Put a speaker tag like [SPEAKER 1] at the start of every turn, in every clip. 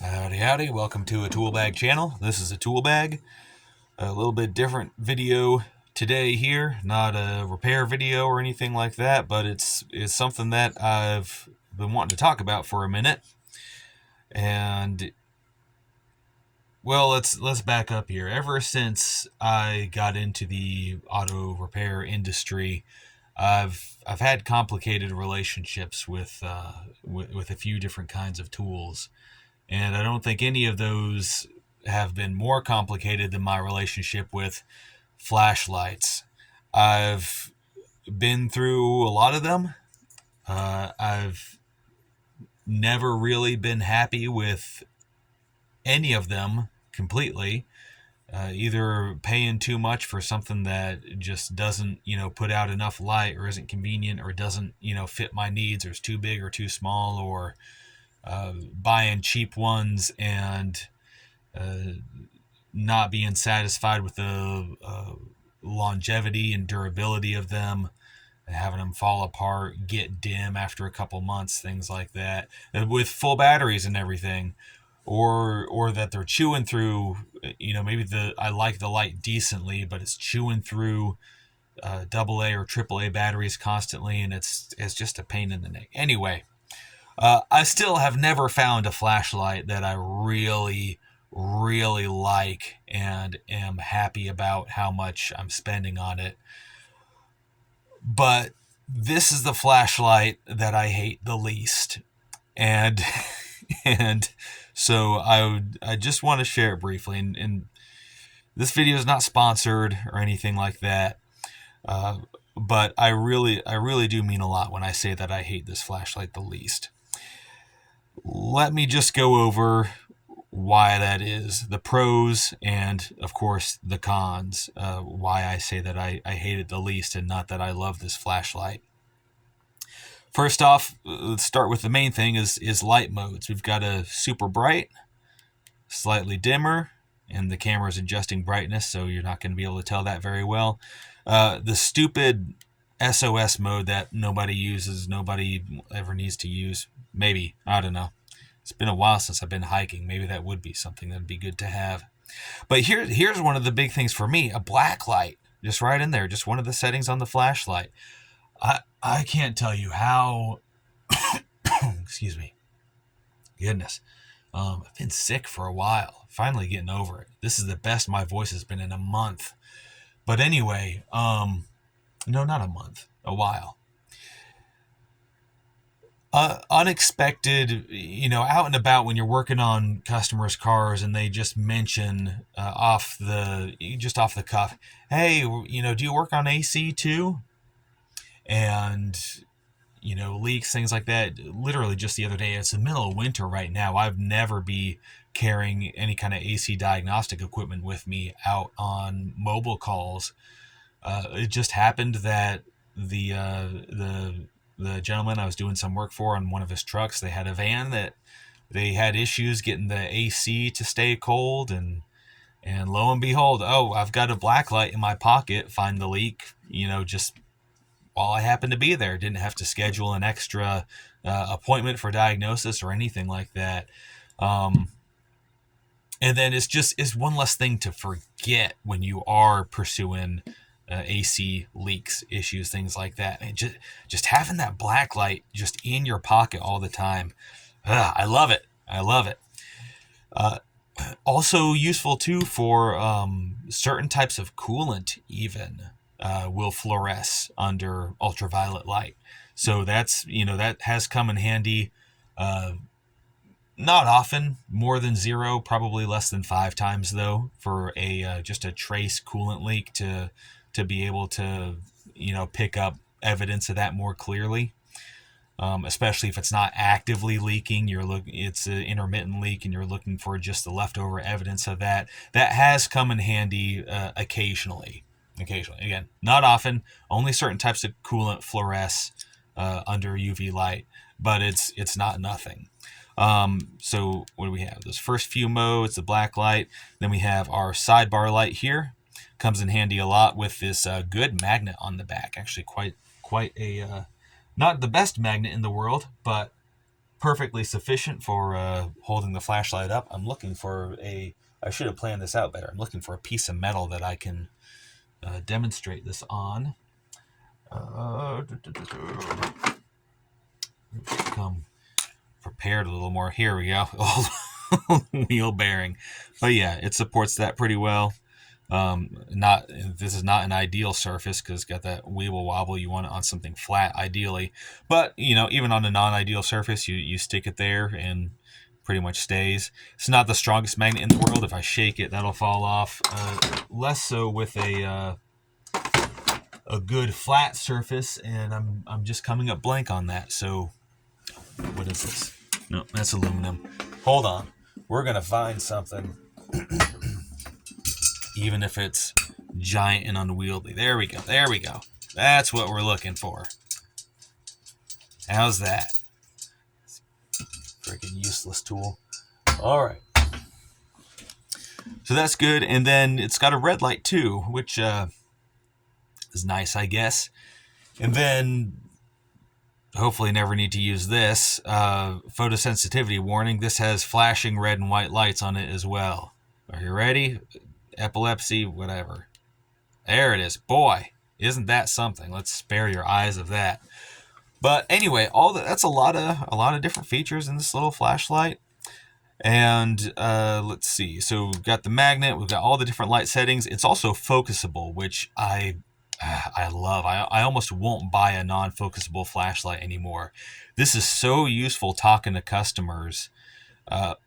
[SPEAKER 1] Howdy, howdy. Welcome to a tool bag channel. This is a tool bag. A little bit different video today here. Not a repair video or anything like that, but it's something that I've been wanting to talk about for a minute. And well, let's back up here. Ever since I got into the auto repair industry, I've had complicated relationships with a few different kinds of tools. And I don't think any of those have been more complicated than my relationship with flashlights. I've been through a lot of them. I've never really been happy with any of them completely. Either paying too much for something that just doesn't, put out enough light, or isn't convenient, or doesn't, fit my needs, or is too big or too small, or buying cheap ones and not being satisfied with the longevity and durability of them, having them fall apart, get dim after a couple months, things like that, with full batteries and everything, or that they're chewing through. Maybe I like the light decently, but it's chewing through AA or AAA batteries constantly, and it's just a pain in the neck. Anyway. I still have never found a flashlight that I really, really like and am happy about how much I'm spending on it. But this is the flashlight that I hate the least. And and so I just want to share it briefly. And this video is not sponsored or anything like that. But I really do mean a lot when I say that I hate this flashlight the least. Let me just go over why that is, the pros, and of course the cons, why I say that I hate it the least and not that I love this flashlight. First off, let's start with the main thing is light modes. We've got a super bright, slightly dimmer, and the camera's adjusting brightness, so you're not going to be able to tell that very well. The stupid SOS mode that nobody uses, nobody ever needs to use. Maybe, I don't know. It's been a while since I've been hiking. Maybe that would be something that'd be good to have. But here's one of the big things for me, a black light. Just right in there, just one of the settings on the flashlight. I can't tell you how excuse me. Goodness. I've been sick for a while. Finally getting over it. This is the best my voice has been in a month. But anyway, no, not a month, a while. Unexpected, out and about when you're working on customers' cars and they just mention off the cuff, hey, do you work on AC too? And leaks, things like that. Literally just the other day, it's the middle of winter right now. I've never be carrying any kind of AC diagnostic equipment with me out on mobile calls. It just happened that the gentleman I was doing some work for on one of his trucks, they had a van that they had issues getting the AC to stay cold, and lo and behold, I've got a black light in my pocket, find the leak, just while I happened to be there. Didn't have to schedule an extra appointment for diagnosis or anything like that. And then it's one less thing to forget when you are pursuing AC leaks, issues, things like that. And just having that black light just in your pocket all the time. I love it. I love it. Also useful too for certain types of coolant even will fluoresce under ultraviolet light. So that's, that has come in handy. Not often, more than 0, probably less than 5 times though, for just a trace coolant leak to be able to, pick up evidence of that more clearly. Especially if it's not actively leaking, it's an intermittent leak and you're looking for just the leftover evidence of that. That has come in handy occasionally. Again, not often, only certain types of coolant fluoresce under UV light, but it's not nothing. So what do we have? Those first few modes, the black light. Then we have our sidebar light here. Comes in handy a lot with this good magnet on the back. Actually, quite a not the best magnet in the world, but perfectly sufficient for holding the flashlight up. I'm looking for I should have planned this out better. I'm looking for a piece of metal that I can demonstrate this on. Come prepared a little more. Here we go. Wheel bearing. But yeah, it supports that pretty well. This is not an ideal surface because it's got that weeble wobble. You want it on something flat ideally, but even on a non-ideal surface, you stick it there and pretty much stays. It's not the strongest magnet in the world. If I shake it, that'll fall off. Less so with a good flat surface, and I'm just coming up blank on that. So what is this? No, that's aluminum. Hold on, we're gonna find something. Even if it's giant and unwieldy. There we go. There we go. That's what we're looking for. How's that? Freaking useless tool. All right. So that's good. And then it's got a red light too, which is nice, I guess. And then hopefully never need to use this. Photosensitivity warning. This has flashing red and white lights on it as well. Are you ready? Epilepsy, whatever. There it is. Boy, isn't that something? Let's spare your eyes of that. But anyway, that's a lot of different features in this little flashlight. And let's see. So we've got the magnet. We've got all the different light settings. It's also focusable, which I love. I almost won't buy a non-focusable flashlight anymore. This is so useful talking to customers.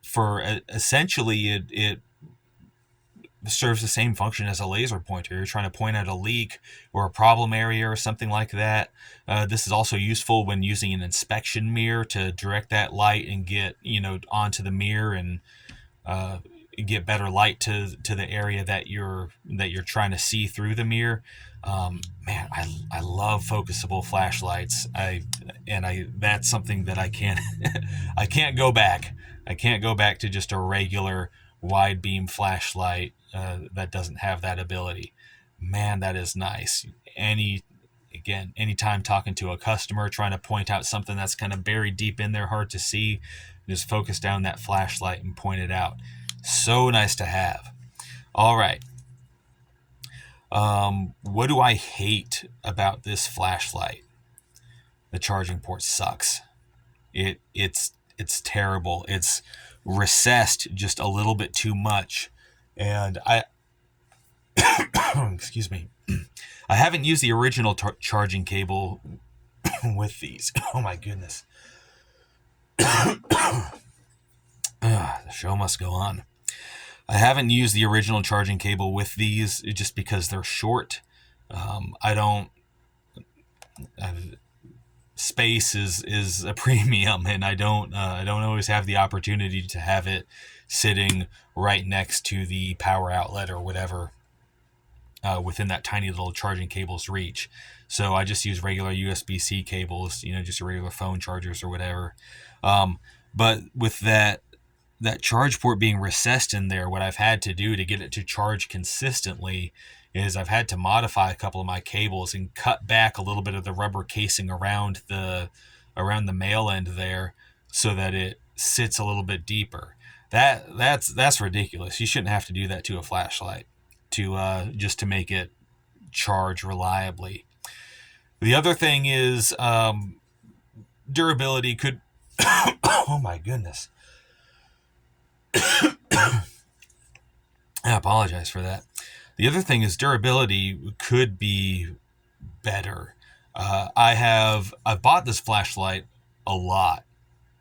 [SPEAKER 1] For essentially, it serves the same function as a laser pointer. You're trying to point at a leak or a problem area or something like that. This is also useful when using an inspection mirror to direct that light and get onto the mirror and get better light to the area that you're trying to see through the mirror. Man, I love focusable flashlights. That's something that I can't I can't go back. I can't go back to just a regular wide beam flashlight that doesn't have that ability. Man, that is nice. Anytime talking to a customer, trying to point out something that's kind of buried deep in there, hard to see, just focus down that flashlight and point it out. So nice to have. All right. What do I hate about this flashlight? The charging port sucks. It's terrible. It's recessed just a little bit too much, and excuse me, I haven't used the original charging cable with these. Oh my goodness. The show must go on. I haven't used the original charging cable with these just because they're short. Space is a premium, and I don't always have the opportunity to have it sitting right next to the power outlet or whatever within that tiny little charging cable's reach. So I just use regular USB-C cables, just regular phone chargers or whatever. But with that charge port being recessed in there, what I've had to do to get it to charge consistently is I've had to modify a couple of my cables and cut back a little bit of the rubber casing around the male end there so that it sits a little bit deeper. That's ridiculous. You shouldn't have to do that to a flashlight just to make it charge reliably. The other thing is durability could oh my goodness. I apologize for that. The other thing is durability could be better. I've bought this flashlight a lot.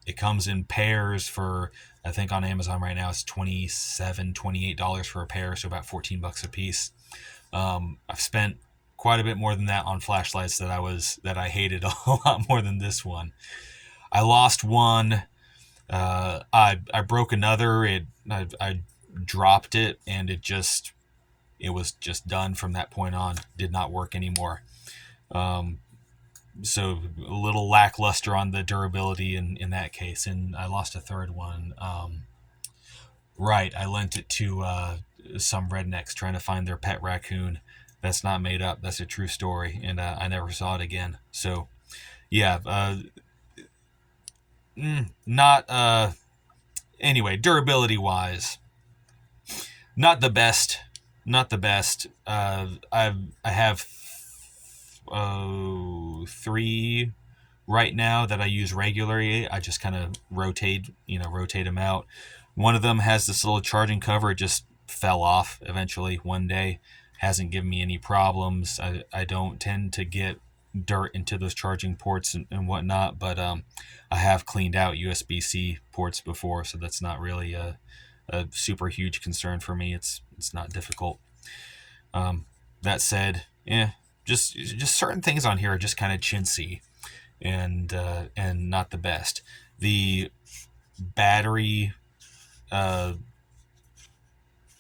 [SPEAKER 1] It comes in pairs for, I think on Amazon right now it's $27, $28 for a pair, so about $14 a piece. I've spent quite a bit more than that on flashlights that I hated a lot more than this one. I lost one. I broke another. I dropped it, and it was just done from that point on. Did not work anymore. So a little lackluster on the durability in that case. And I lost a third one. Right, I lent it to some rednecks trying to find their pet raccoon. That's not made up. That's a true story, and I never saw it again. So, yeah. not anyway, durability wise, not the best. Not the best. I have three right now that I use regularly. I just kind of rotate them out. One of them has this little charging cover. It just fell off eventually one day. Hasn't given me any problems. I don't tend to get dirt into those charging ports and whatnot, but I have cleaned out USB-C ports before, so that's not really a super huge concern for me. It's not difficult. That said, just certain things on here are just kind of chintzy and not the best. The battery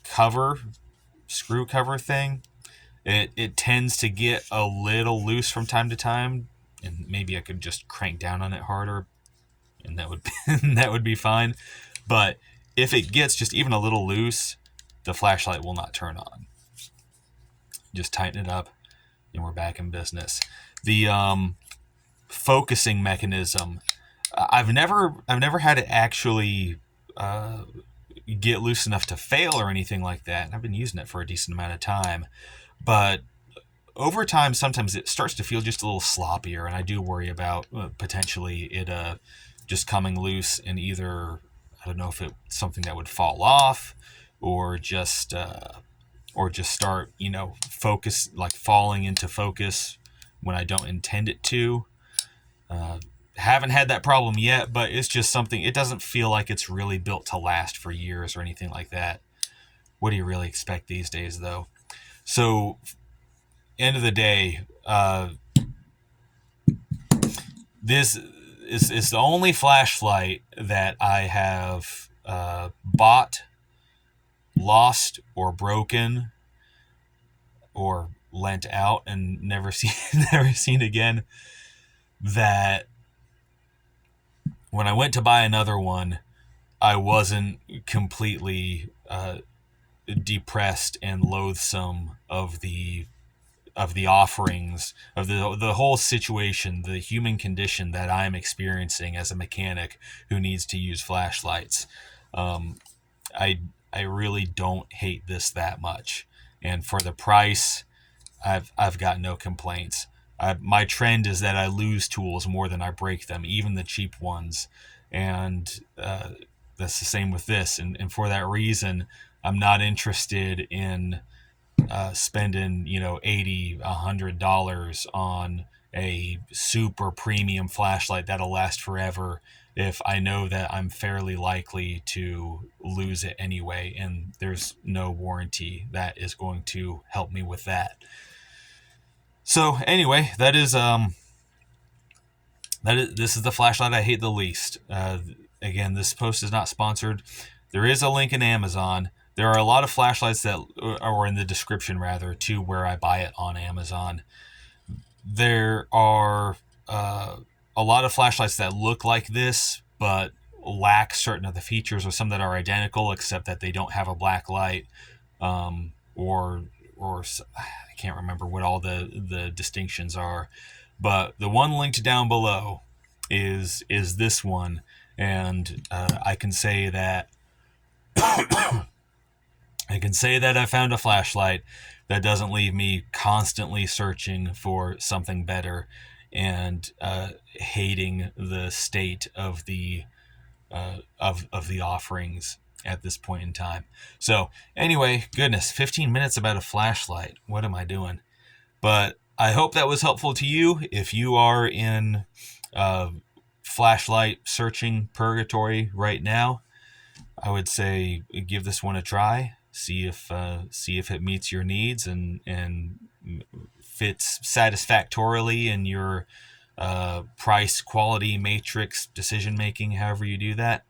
[SPEAKER 1] cover, screw cover thing, it tends to get a little loose from time to time, and maybe I could just crank down on it harder, and that would that would be fine. But if it gets just even a little loose, the flashlight will not turn on. Just tighten it up, and we're back in business. The focusing mechanism, I've never had it actually get loose enough to fail or anything like that. I've been using it for a decent amount of time, but over time, sometimes it starts to feel just a little sloppier, and I do worry about potentially it just coming loose and either, I don't know if it's something that would fall off or just start, focus, like falling into focus when I don't intend it to. Haven't had that problem yet, but it's just something, it doesn't feel like it's really built to last for years or anything like that. What do you really expect these days, though? So, end of the day, this is the only flashlight that I have bought, lost, or broken, or lent out and never seen again, that when I went to buy another one, I wasn't completely depressed and loathsome of the offerings of the whole situation, the human condition that I'm experiencing as a mechanic who needs to use flashlights. I really don't hate this that much, and for the price, I've got no complaints. My trend is that I lose tools more than I break them, even the cheap ones, and that's the same with this. And for that reason, I'm not interested in spending $80-$100 on a super premium flashlight that'll last forever if I know that I'm fairly likely to lose it anyway, and there's no warranty that is going to help me with that. So anyway, this is the flashlight I hate the least. Again, this post is not sponsored. There is a link in Amazon. There are a lot of flashlights that are in the description, rather, to where I buy it on Amazon. There are a lot of flashlights that look like this, but lack certain of the features, or some that are identical except that they don't have a black light, or I can't remember what all the distinctions are. But the one linked down below is this one, and I can say that I found a flashlight that doesn't leave me constantly searching for something better and hating the state of the offerings at this point in time. So anyway, goodness, 15 minutes about a flashlight. What am I doing? But I hope that was helpful to you. If you are in flashlight searching purgatory right now, I would say give this one a try. See if it meets your needs and fits satisfactorily in your price quality matrix decision making. However you do that,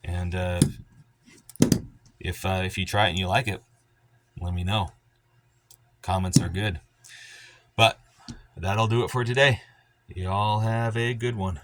[SPEAKER 1] and if you try it and you like it, let me know. Comments are good. But that'll do it for today. Y'all have a good one.